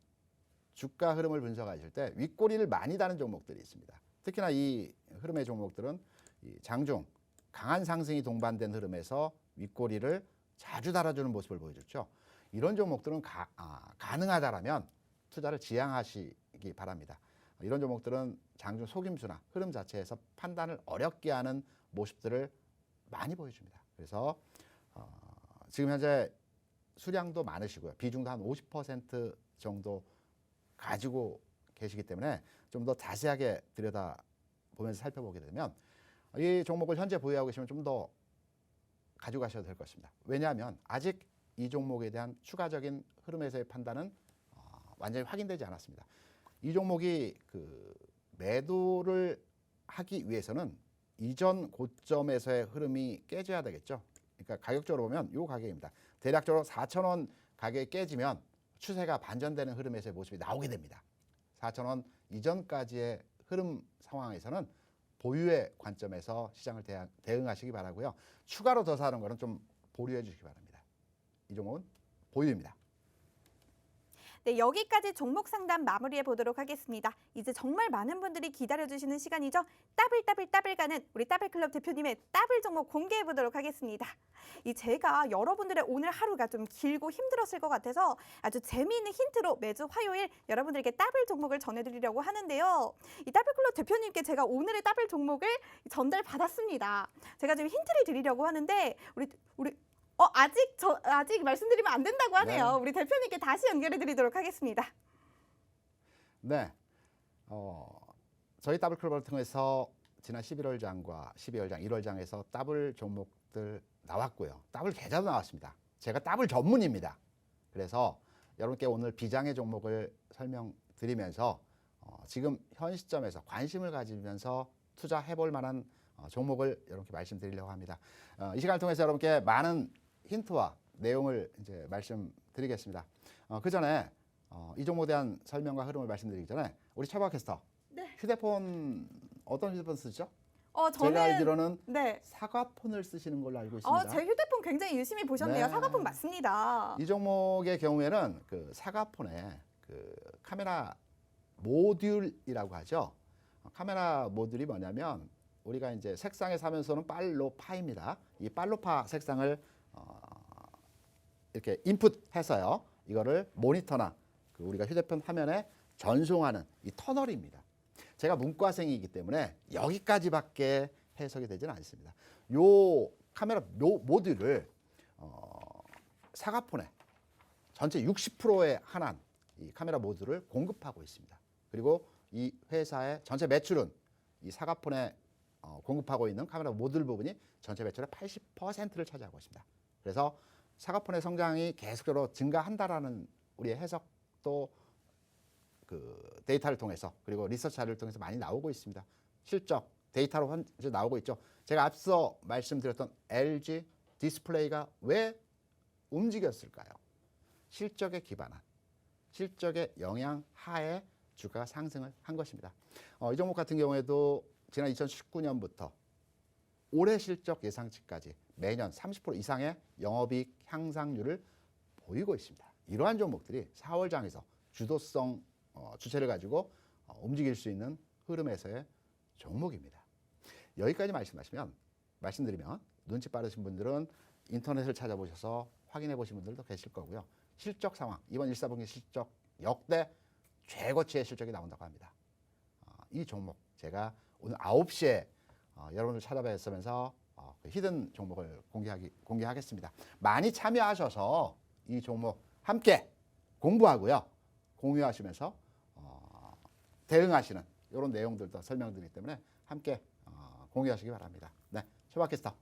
주가 흐름을 분석하실 때 윗꼬리를 많이 다는 종목들이 있습니다. 특히나 이 흐름의 종목들은 이 장중 강한 상승이 동반된 흐름에서 윗꼬리를 자주 달아주는 모습을 보여줬죠. 이런 종목들은 가능하다라면 투자를 지양하시기 바랍니다. 이런 종목들은 장중 속임수나 흐름 자체에서 판단을 어렵게 하는 모습들을 많이 보여줍니다. 그래서 지금 현재 수량도 많으시고요. 비중도 한 50% 정도 가지고 계시기 때문에 좀 더 자세하게 들여다보면서 살펴보게 되면 이 종목을 현재 보유하고 계시면 좀 더 가지고 가셔도 될 것 같습니다. 왜냐하면 아직 이 종목에 대한 추가적인 흐름에서의 판단은 완전히 확인되지 않았습니다. 이 종목이 매도를 하기 위해서는 이전 고점에서의 흐름이 깨져야 되겠죠. 그러니까 가격적으로 보면 이 가격입니다. 대략적으로 4,000원 가격이 깨지면 추세가 반전되는 흐름에서의 모습이 나오게 됩니다. 4,000원 이전까지의 흐름 상황에서는 보유의 관점에서 시장을 대응하시기 바라고요. 추가로 더 사는 거는 좀 보류해 주시기 바랍니다. 이 종목은 보유입니다. 네, 여기까지 종목 상담 마무리해 보도록 하겠습니다. 이제 정말 많은 분들이 기다려주시는 시간이죠. 따블 가는 우리 따블클럽 대표님의 따블 종목 공개해 보도록 하겠습니다. 제가 여러분들의 오늘 하루가 좀 길고 힘들었을 것 같아서 아주 재미있는 힌트로 매주 화요일 여러분들에게 따블 종목을 전해드리려고 하는데요. 이 따블클럽 대표님께 제가 오늘의 따블 종목을 전달받았습니다. 제가 지금 힌트를 드리려고 하는데 아직 말씀드리면 안 된다고 하네요. 네. 우리 대표님께 다시 연결해 드리도록 하겠습니다. 네, 저희 따블클럽을 통해서 지난 11월장과 12월장, 1월장에서 따블 종목들 나왔고요. 따블 계좌도 나왔습니다. 제가 따블 전문입니다. 그래서 여러분께 오늘 비장의 종목을 설명드리면서 지금 현 시점에서 관심을 가지면서 투자해볼 만한 종목을 여러분께 말씀드리려고 합니다. 이 시간을 통해서 여러분께 많은 힌트와 내용을 이제 말씀드리겠습니다. 그 전에 이 종목에 대한 설명과 흐름을 말씀드리기 전에 우리 최박 캐스터, 네. 휴대폰 어떤 휴대폰 쓰시죠? 저는 제가 알기로는 네. 사과폰을 쓰시는 걸로 알고 있습니다. 제 휴대폰 굉장히 유심히 보셨네요. 네. 사과폰 맞습니다. 이 종목의 경우에는 사과폰에 카메라 모듈이라고 하죠. 카메라 모듈이 뭐냐면 우리가 이제 색상에 사면서는 빨로파입니다. 이 빨로파 색상을 이렇게 인풋해서요. 이거를 모니터나 우리가 휴대폰 화면에 전송하는 이 터널입니다. 제가 문과생이기 때문에 여기까지밖에 해석이 되지는 않습니다. 요 카메라 모듈을 사과폰에 전체 60%에 한한 이 카메라 모듈을 공급하고 있습니다. 그리고 이 회사의 전체 매출은 이 사과폰에 공급하고 있는 카메라 모듈 부분이 전체 매출의 80%를 차지하고 있습니다. 그래서 사과폰의 성장이 계속적으로 증가한다라는 우리의 해석도 그 데이터를 통해서 그리고 리서치 자료를 통해서 많이 나오고 있습니다. 실적 데이터로 현재 나오고 있죠. 제가 앞서 말씀드렸던 LG 디스플레이가 왜 움직였을까요? 실적에 기반한 실적의 영향 하에 주가가 상승을 한 것입니다. 이 종목 같은 경우에도 지난 2019년부터 올해 실적 예상치까지 매년 30% 이상의 영업이익 향상률을 보이고 있습니다. 이러한 종목들이 4월장에서 주도성 주체를 가지고 움직일 수 있는 흐름에서의 종목입니다. 여기까지 말씀드리면 눈치 빠르신 분들은 인터넷을 찾아보셔서 확인해 보신 분들도 계실 거고요. 실적 상황, 이번 1사분기 실적 역대 최고치의 실적이 나온다고 합니다. 이 종목 제가 오늘 9시에 여러분들 찾아뵈면서 그 히든 종목을 공개하겠습니다. 많이 참여하셔서 이 종목 함께 공부하고요. 공유하시면서 대응하시는 이런 내용들도 설명드리기 때문에 함께 공유하시기 바랍니다. 네, 최박캐스터.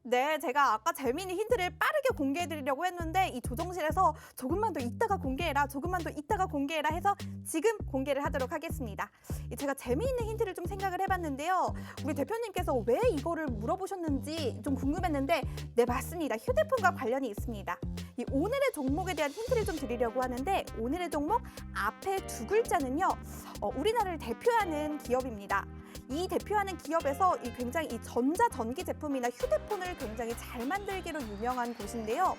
네, 제가 아까 재미있는 힌트를 빠르게 공개해드리려고 했는데 이 조정실에서 조금만 더 이따가 공개해라, 조금만 더 이따가 공개해라 해서 지금 공개를 하도록 하겠습니다. 제가 재미있는 힌트를 좀 생각을 해봤는데요. 우리 대표님께서 왜 이거를 물어보셨는지 좀 궁금했는데 네, 맞습니다. 휴대폰과 관련이 있습니다. 이 오늘의 종목에 대한 힌트를 좀 드리려고 하는데 오늘의 종목 앞에 두 글자는요. 우리나라를 대표하는 기업입니다. 이 대표하는 기업에서 굉장히 이 전자전기 제품이나 휴대폰을 굉장히 잘 만들기로 유명한 곳인데요.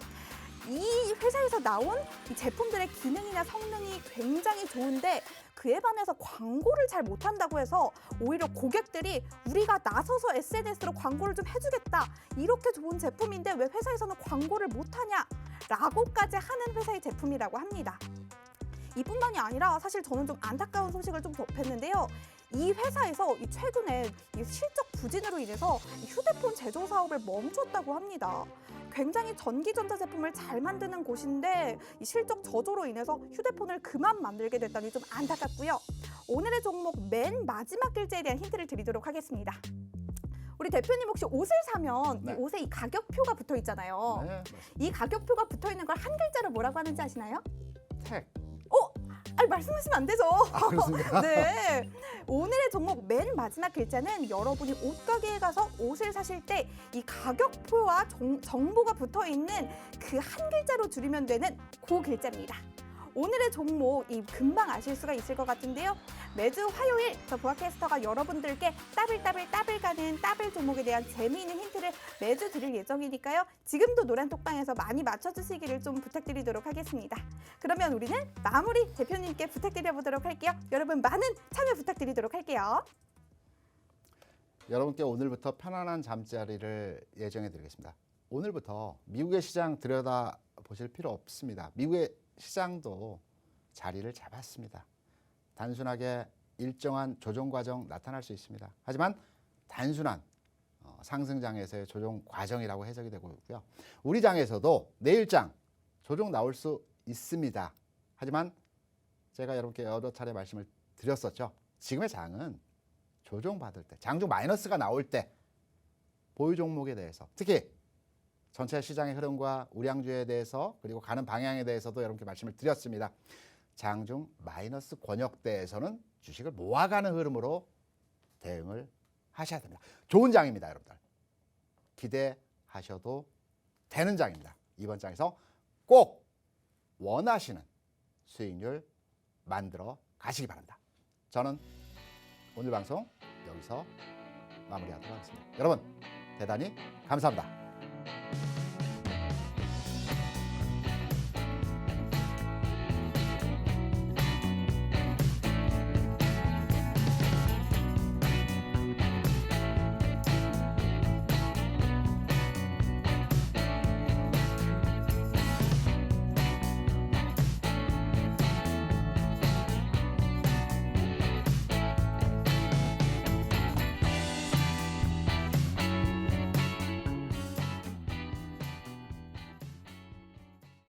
이 회사에서 나온 이 제품들의 기능이나 성능이 굉장히 좋은데 그에 반해서 광고를 잘 못한다고 해서 오히려 고객들이 우리가 나서서 SNS로 광고를 좀 해주겠다. 이렇게 좋은 제품인데 왜 회사에서는 광고를 못하냐? 라고까지 하는 회사의 제품이라고 합니다. 이뿐만이 아니라 사실 저는 좀 안타까운 소식을 좀 접했는데요. 이 회사에서 최근에 이 실적 부진으로 인해서 휴대폰 제조 사업을 멈췄다고 합니다. 굉장히 전기전자 제품을 잘 만드는 곳인데 이 실적 저조로 인해서 휴대폰을 그만 만들게 됐다니 좀 안타깝고요. 오늘의 종목 맨 마지막 글자에 대한 힌트를 드리도록 하겠습니다. 우리 대표님 혹시 옷을 사면 네. 이 옷에 이 가격표가 붙어 있잖아요. 네, 이 가격표가 붙어 있는 걸 한 글자로 뭐라고 하는지 아시나요? 택. 아니, 말씀하시면 안 되죠. 그렇습니까? 네. 오늘의 종목 맨 마지막 글자는 여러분이 옷가게에 가서 옷을 사실 때 이 가격표와 정보가 붙어 있는 그 한 글자로 줄이면 되는 그 글자입니다. 오늘의 종목 금방 아실 수가 있을 것 같은데요. 매주 화요일 저 부학캐스터가 여러분들께 따블 가는 따블 종목에 대한 재미있는 힌트를 매주 드릴 예정이니까요. 지금도 노란 톡방에서 많이 맞춰주시기를 좀 부탁드리도록 하겠습니다. 그러면 우리는 마무리 대표님께 부탁드려보도록 할게요. 여러분 많은 참여 부탁드리도록 할게요. 여러분께 오늘부터 편안한 잠자리를 예정해 드리겠습니다. 오늘부터 미국의 시장 들여다 보실 필요 없습니다. 미국의 시장도 자리를 잡았습니다. 단순하게 일정한 조정 과정 나타날 수 있습니다. 하지만 단순한 상승장에서의 조정 과정이라고 해석이 되고 있고요. 우리 장에서도 내일장 조정 나올 수 있습니다. 하지만 제가 여러분께 여러 차례 말씀을 드렸었죠. 지금의 장은 조정 받을 때, 장중 마이너스가 나올 때 보유 종목에 대해서 특히 전체 시장의 흐름과 우량주에 대해서 그리고 가는 방향에 대해서도 여러분께 말씀을 드렸습니다. 장중 마이너스 권역대에서는 주식을 모아가는 흐름으로 대응을 하셔야 됩니다. 좋은 장입니다, 여러분들. 기대하셔도 되는 장입니다. 이번 장에서 꼭 원하시는 수익률 만들어 가시기 바랍니다. 저는 오늘 방송 여기서 마무리하도록 하겠습니다. 여러분 대단히 감사합니다.